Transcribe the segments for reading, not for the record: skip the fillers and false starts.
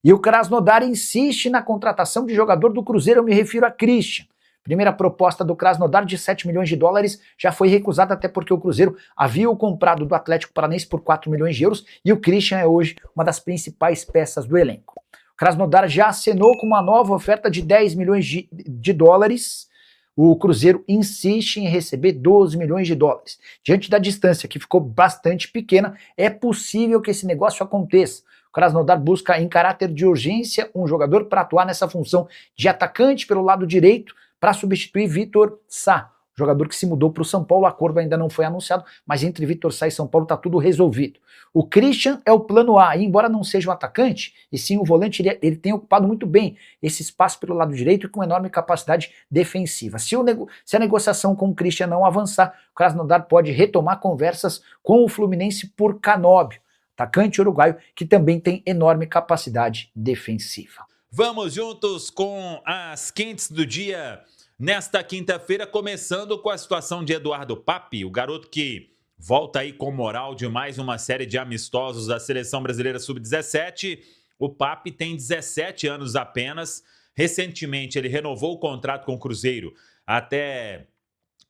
E o Krasnodar insiste na contratação de jogador do Cruzeiro, eu me refiro a Christian. Primeira proposta do Krasnodar de 7 milhões de dólares já foi recusada, até porque o Cruzeiro havia o comprado do Atlético Paranaense por 4 milhões de euros e o Christian é hoje uma das principais peças do elenco. O Krasnodar já acenou com uma nova oferta de 10 milhões de dólares. O Cruzeiro insiste em receber 12 milhões de dólares. Diante da distância, que ficou bastante pequena, é possível que esse negócio aconteça. O Krasnodar busca, em caráter de urgência, um jogador para atuar nessa função de atacante pelo lado direito, para substituir Vitor Sá, jogador que se mudou para o São Paulo. O acordo ainda não foi anunciado, mas entre Vitor Sá e São Paulo está tudo resolvido. O Christian é o plano A, e embora não seja um atacante, e sim o volante, ele tem ocupado muito bem esse espaço pelo lado direito e com enorme capacidade defensiva. Se a negociação com o Christian não avançar, o Krasnodar pode retomar conversas com o Fluminense por Canóbio, atacante uruguaio que também tem enorme capacidade defensiva. Vamos juntos com as quentes do dia nesta quinta-feira, começando com a situação de Eduardo Papi, o garoto que volta aí com moral de mais uma série de amistosos da Seleção Brasileira Sub-17. O Papi tem 17 anos apenas. Recentemente ele renovou o contrato com o Cruzeiro até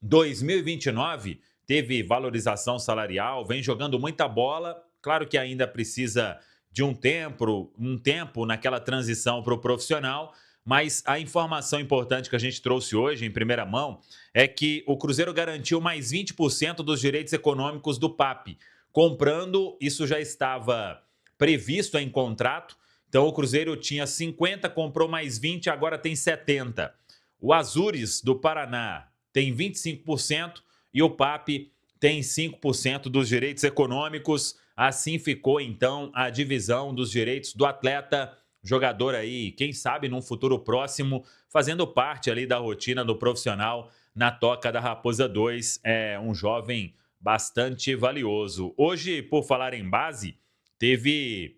2029, teve valorização salarial, vem jogando muita bola. Claro que ainda precisa de um tempo naquela transição para o profissional, mas a informação importante que a gente trouxe hoje em primeira mão é que o Cruzeiro garantiu mais 20% dos direitos econômicos do Papi. Comprando, isso já estava previsto em contrato, então o Cruzeiro tinha 50, comprou mais 20, agora tem 70. O Azures do Paraná tem 25% e o Papi tem 5% dos direitos econômicos. Assim ficou, então, a divisão dos direitos do atleta, jogador aí, quem sabe, num futuro próximo, fazendo parte ali da rotina do profissional na Toca da Raposa 2. É um jovem bastante valioso. Hoje, por falar em base, teve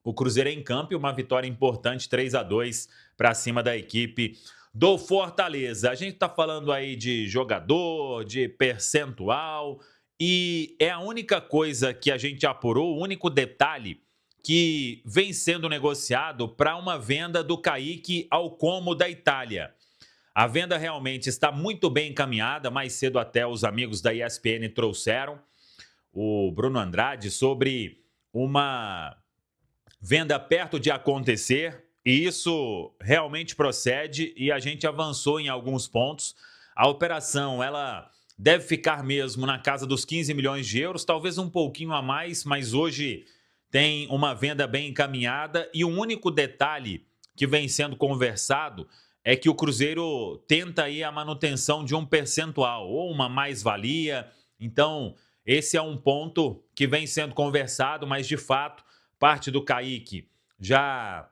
o Cruzeiro em campo e uma vitória importante, 3-2 para cima da equipe do Fortaleza. A gente está falando aí de jogador, de percentual, e é a única coisa que a gente apurou, o único detalhe que vem sendo negociado para uma venda do Kaique ao Como da Itália. A venda realmente está muito bem encaminhada, mais cedo até os amigos da ESPN trouxeram o Bruno Andrade sobre uma venda perto de acontecer, e isso realmente procede e a gente avançou em alguns pontos. A operação, ela deve ficar mesmo na casa dos 15 milhões de euros, talvez um pouquinho a mais, mas hoje tem uma venda bem encaminhada e o único detalhe que vem sendo conversado é que o Cruzeiro tenta aí a manutenção de um percentual ou uma mais-valia. Então, esse é um ponto que vem sendo conversado, mas de fato parte do Kaique já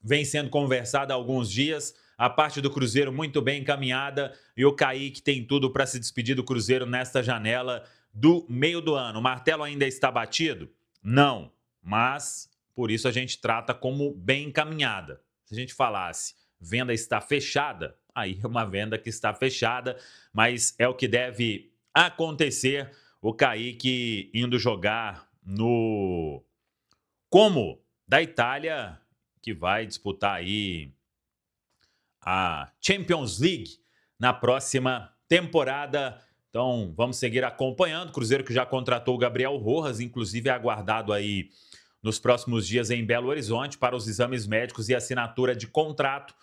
vem sendo conversada há alguns dias. A parte do Cruzeiro muito bem encaminhada e o Kaique tem tudo para se despedir do Cruzeiro nesta janela do meio do ano. O martelo ainda está batido? Não, mas por isso a gente trata como bem encaminhada. Se a gente falasse venda está fechada, aí é uma venda que está fechada, mas é o que deve acontecer. O Kaique indo jogar no Como da Itália, que vai disputar aí a Champions League na próxima temporada. Então, vamos seguir acompanhando. Cruzeiro que já contratou o Gabriel Rojas, inclusive é aguardado aí nos próximos dias em Belo Horizonte para os exames médicos e assinatura de contrato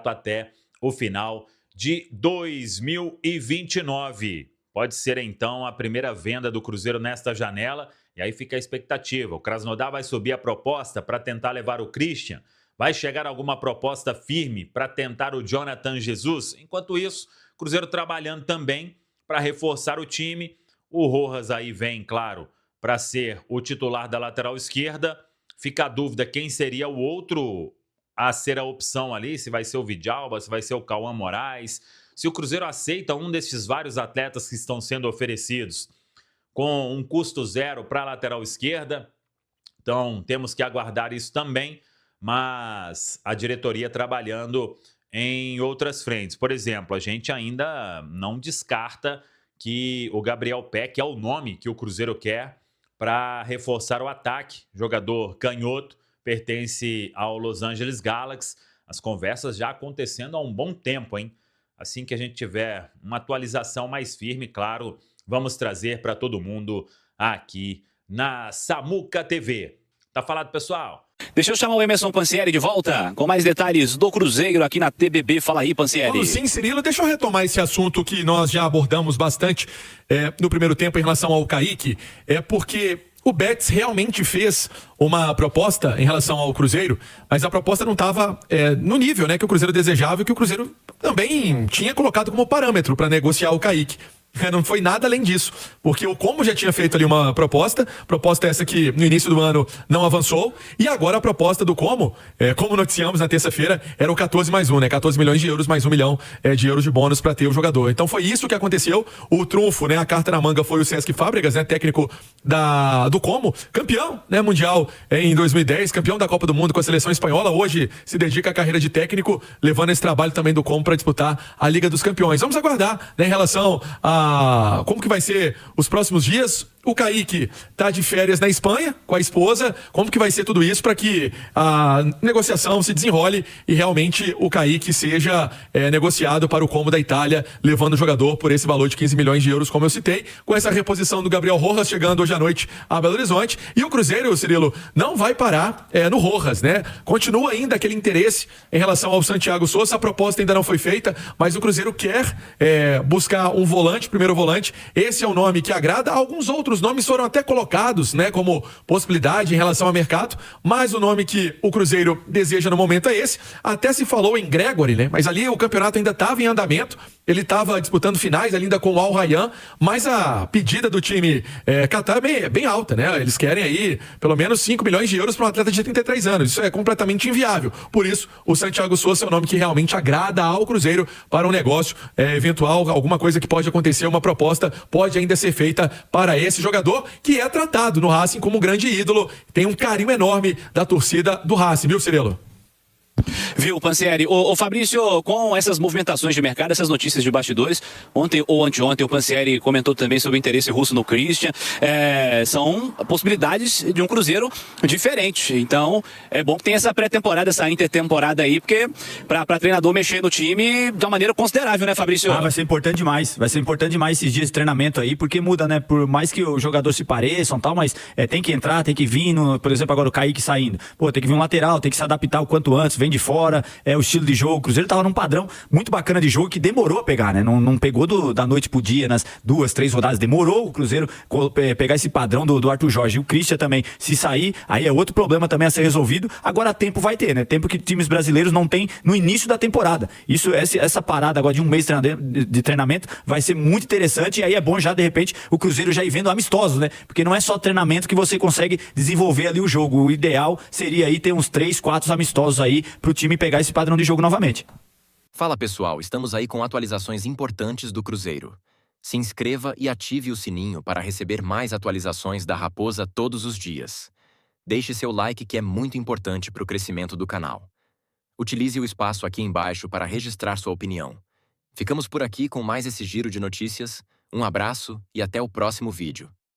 até o final de 2029. Pode ser, então, a primeira venda do Cruzeiro nesta janela. E aí fica a expectativa. O Krasnodar vai subir a proposta para tentar levar o Christian? Vai chegar alguma proposta firme para tentar o Jonathan Jesus? Enquanto isso, Cruzeiro trabalhando também para reforçar o time. O Rojas aí vem, claro, para ser o titular da lateral esquerda. Fica a dúvida quem seria o outro a ser a opção ali, se vai ser o Vidalba, se vai ser o Cauã Moraes. Se o Cruzeiro aceita um desses vários atletas que estão sendo oferecidos com um custo zero para a lateral esquerda. Então, temos que aguardar isso também, mas a diretoria trabalhando em outras frentes. Por exemplo, a gente ainda não descarta que o Gabriel Peck é o nome que o Cruzeiro quer para reforçar o ataque. Jogador canhoto, pertence ao Los Angeles Galaxy. As conversas já acontecendo há um bom tempo, hein? Assim que a gente tiver uma atualização mais firme, claro, vamos trazer para todo mundo aqui na Samuca TV. Tá falado, pessoal? Deixa eu chamar o Emerson Pansieri de volta com mais detalhes do Cruzeiro aqui na TBB. Fala aí, Pansieri. Sim, Cirilo, deixa eu retomar esse assunto que nós já abordamos bastante no primeiro tempo em relação ao Kaique. Porque o Betis realmente fez uma proposta em relação ao Cruzeiro, mas a proposta não estava no nível, né, que o Cruzeiro desejava e que o Cruzeiro também tinha colocado como parâmetro para negociar o Kaique. Não foi nada além disso, porque o Como já tinha feito ali uma proposta essa que no início do ano não avançou, e agora a proposta do Como, como noticiamos na terça-feira, era o 14 mais 1, né? 14 milhões de euros mais 1 milhão de euros de bônus para ter o jogador. Então foi isso que aconteceu. O trunfo, né? A carta na manga foi o Cesc Fábregas, né? Técnico do Como, campeão, né? Mundial em 2010, campeão da Copa do Mundo com a seleção espanhola. Hoje se dedica à carreira de técnico, levando esse trabalho também do Como para disputar a Liga dos Campeões. Vamos aguardar, né? Em relação a como que vai ser os próximos dias. O Kaique tá de férias na Espanha com a esposa. Como que vai ser tudo isso para que a negociação se desenrole e realmente o Kaique seja negociado para o Como da Itália, levando o jogador por esse valor de 15 milhões de euros, como eu citei, com essa reposição do Gabriel Rojas chegando hoje à noite a Belo Horizonte. E o Cruzeiro, Cirilo, não vai parar no Rojas, né? Continua ainda aquele interesse em relação ao Santiago Sousa. A proposta ainda não foi feita, mas o Cruzeiro quer buscar um volante, primeiro volante. Esse é o nome que agrada. Alguns outros nomes foram até colocados, né, como possibilidade em relação ao mercado, mas o nome que o Cruzeiro deseja no momento é esse. Até se falou em Gregory, né, mas ali o campeonato ainda estava em andamento, ele estava disputando finais ainda com o Al Rayyan, mas a pedida do time Qatar é bem alta, né, eles querem aí pelo menos 5 milhões de euros para um atleta de 33 anos, isso é completamente inviável. Por isso, o Santiago Sousa é o nome que realmente agrada ao Cruzeiro para um negócio eventual, alguma coisa que pode acontecer, uma proposta pode ainda ser feita para esse jogador, que é tratado no Racing como um grande ídolo, tem um carinho enorme da torcida do Racing, viu, Cirilo? Viu, Pansieri? Ô Fabrício, com essas movimentações de mercado, essas notícias de bastidores, ontem ou anteontem o Pansieri comentou também sobre o interesse russo no Christian, são possibilidades de um Cruzeiro diferente. Então, é bom que tenha essa pré-temporada, essa intertemporada aí, porque para treinador mexer no time de uma maneira considerável, né, Fabrício? Vai ser importante demais. Vai ser importante demais esses dias de treinamento aí, porque muda, né? Por mais que o jogador se pareçam e tal, mas tem que entrar, tem que vir, por exemplo, agora o Kaique saindo. Pô, tem que vir um lateral, tem que se adaptar o quanto antes, vem de fora, o estilo de jogo. O Cruzeiro tava num padrão muito bacana de jogo que demorou a pegar, né? Não pegou da noite pro dia, nas 2, 3 rodadas. Demorou o Cruzeiro pegar esse padrão do Arthur Jorge. E o Christian também, se sair, aí é outro problema também a ser resolvido. Agora tempo vai ter, né? Tempo que times brasileiros não têm no início da temporada. Essa parada agora de um mês de treinamento vai ser muito interessante. E aí é bom já, de repente, o Cruzeiro já ir vendo amistosos, né? Porque não é só treinamento que você consegue desenvolver ali o jogo. O ideal seria aí ter uns 3, 4 amistosos aí pro time pegar esse padrão de jogo novamente. Fala pessoal, estamos aí com atualizações importantes do Cruzeiro. Se inscreva e ative o sininho para receber mais atualizações da Raposa todos os dias. Deixe seu like que é muito importante para o crescimento do canal. Utilize o espaço aqui embaixo para registrar sua opinião. Ficamos por aqui com mais esse giro de notícias. Um abraço e até o próximo vídeo.